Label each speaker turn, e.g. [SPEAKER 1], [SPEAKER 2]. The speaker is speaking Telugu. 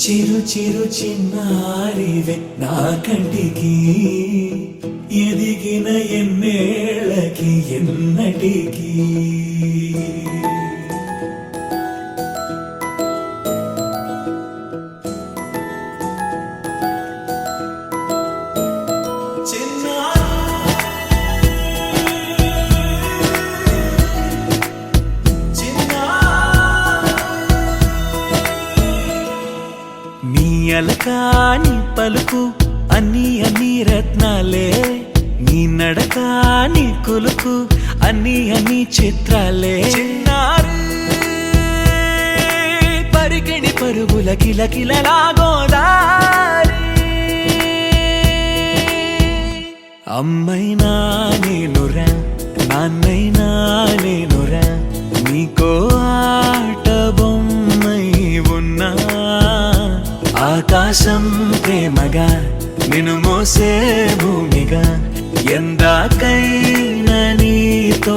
[SPEAKER 1] చిరు చిరు చిన్నారివే నా కంటికి ఎదిగిన ఎన్నేళ్ళకి ఎన్నటికి అలకాని పలుకు అన్ని రత్నాలే నీ నడకాని కులుకు అన్ని చిత్రాలే పరికిణి పరుగుల కిలకిలలాగోదారి అమ్మైనా నేనురా నాన్నైనా నేనురా నీకో ఆట బొమ్మై ఉన్నా ఆకాశం ప్రేమగా నిన్ను మోసే భూమిగా ఎందాకైనా నీతో